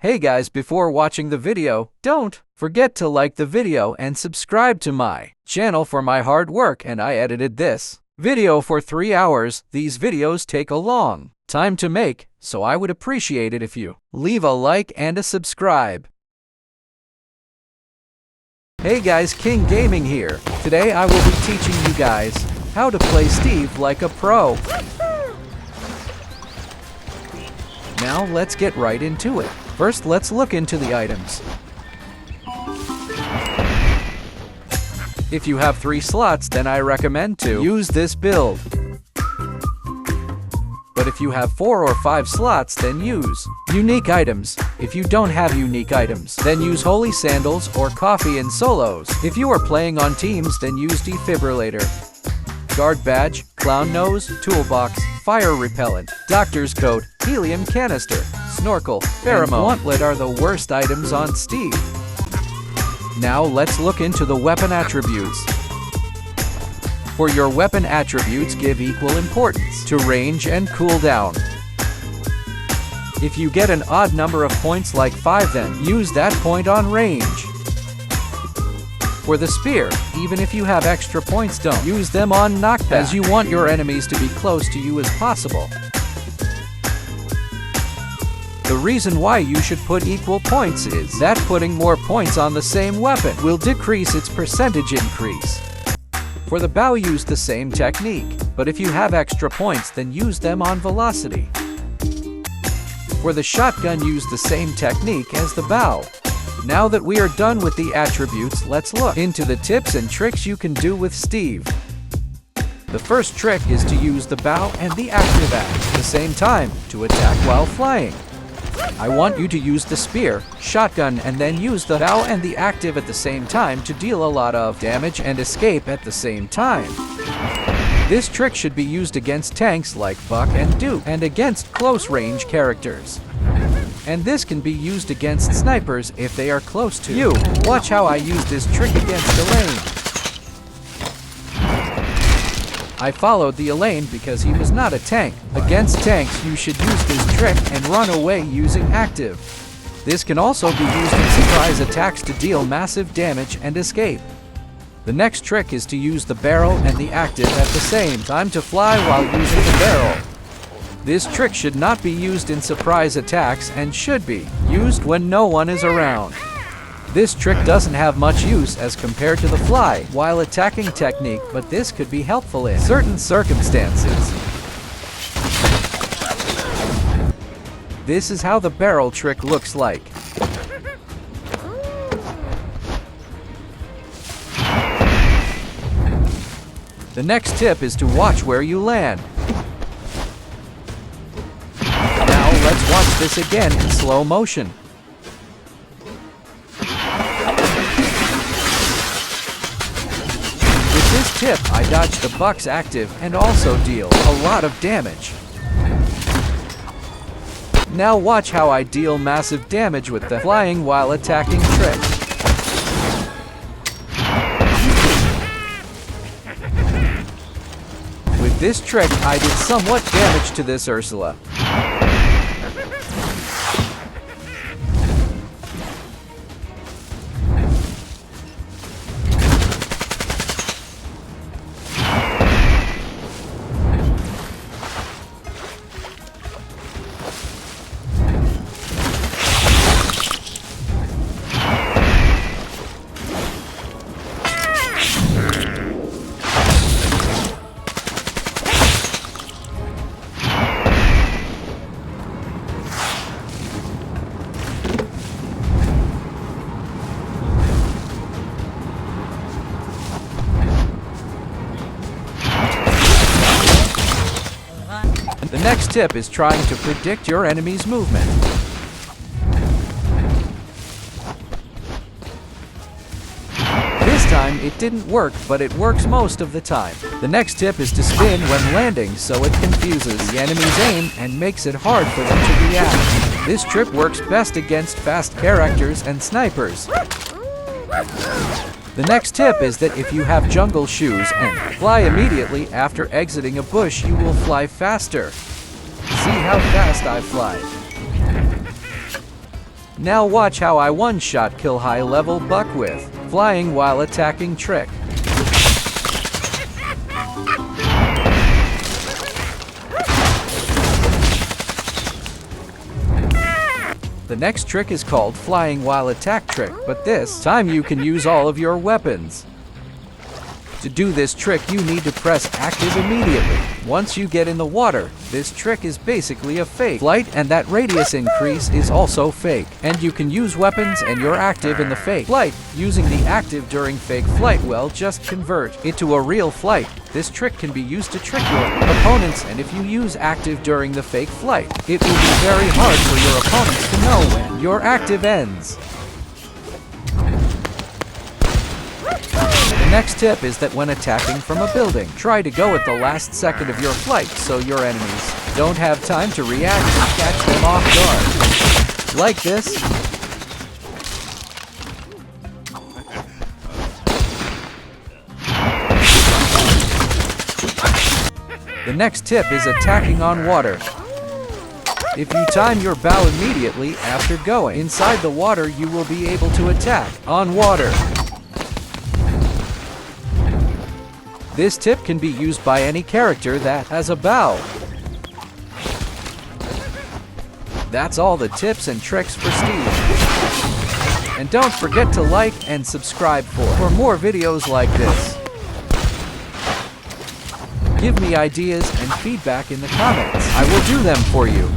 Hey guys, before watching the video, don't forget to like the video and subscribe to my channel for my hard work, and I edited this video for 3 hours. These videos take a long time to make, so I would appreciate it if you leave a like and a subscribe. Hey guys, King Gaming here. Today I will be teaching you guys how to play Steve like a pro. Now let's get right into it. First, let's look into the items. If you have 3 slots, then I recommend to use this build. But if you have 4 or 5 slots, then use unique items. If you don't have unique items, then use holy sandals or coffee in solos. If you are playing on teams, then use defibrillator, guard badge, clown nose, toolbox, fire repellent, doctor's coat, helium canister, snorkel, pheromone, and gauntlet are the worst items on Steve. Now let's look into the weapon attributes. For your weapon attributes, give equal importance to range and cooldown. If you get an odd number of points like 5, then use that point on range. For the spear, even if you have extra points, don't use them on knockback, as you want your enemies to be close to you as possible. The reason why you should put equal points is that putting more points on the same weapon will decrease its percentage increase. For the bow, use the same technique, but if you have extra points, then use them on velocity. For the shotgun, use the same technique as the bow. Now that we are done with the attributes, let's look into the tips and tricks you can do with Steve. The first trick is to use the bow and the active at the same time to attack while flying. I want you to use the spear, shotgun, and then use the bow and the active at the same time to deal a lot of damage and escape at the same time. This trick should be used against tanks like Buck and Duke, and against close-range characters. And this can be used against snipers if they are close to you. Watch how I use this trick against Elaine. I followed the Elaine because he was not a tank. Against tanks, you should use this trick and run away using active. This can also be used in surprise attacks to deal massive damage and escape. The next trick is to use the barrel and the active at the same time to fly while using the barrel. This trick should not be used in surprise attacks and should be used when no one is around. This trick doesn't have much use as compared to the fly while attacking technique, but this could be helpful in certain circumstances. This is how the barrel trick looks like. The next tip is to watch where you land. Now let's watch this again in slow motion. With this tip, I dodge the Buck's active and also deal a lot of damage. Now watch how I deal massive damage with the flying while attacking trick. With this trick, I did somewhat damage to this Ursula. The next tip is trying to predict your enemy's movement. This time it didn't work, but it works most of the time. The next tip is to spin when landing so it confuses the enemy's aim and makes it hard for them to react. This trick works best against fast characters and snipers. The next tip is that if you have jungle shoes and fly immediately after exiting a bush, you will fly faster. See how fast I fly. Now watch how I one-shot kill high-level buck with flying while attacking trick. The next trick is called flying while attack trick, but this time you can use all of your weapons. To do this trick, you need to press active immediately. Once you get in the water, this trick is basically a fake flight, and that radius increase is also fake. And you can use weapons and you're active in the fake flight. Using the active during fake flight will just convert it to a real flight. This trick can be used to trick your opponents, and if you use active during the fake flight, it will be very hard for your opponents to know when your active ends. The next tip is that when attacking from a building, try to go at the last second of your flight so your enemies don't have time to react and catch them off guard. Like this. The next tip is attacking on water. If you time your bow immediately after going inside the water, you will be able to attack on water. This tip can be used by any character that has a bow. That's all the tips and tricks for Steve. And don't forget to like and subscribe for more videos like this. Give me ideas and feedback in the comments. I will do them for you.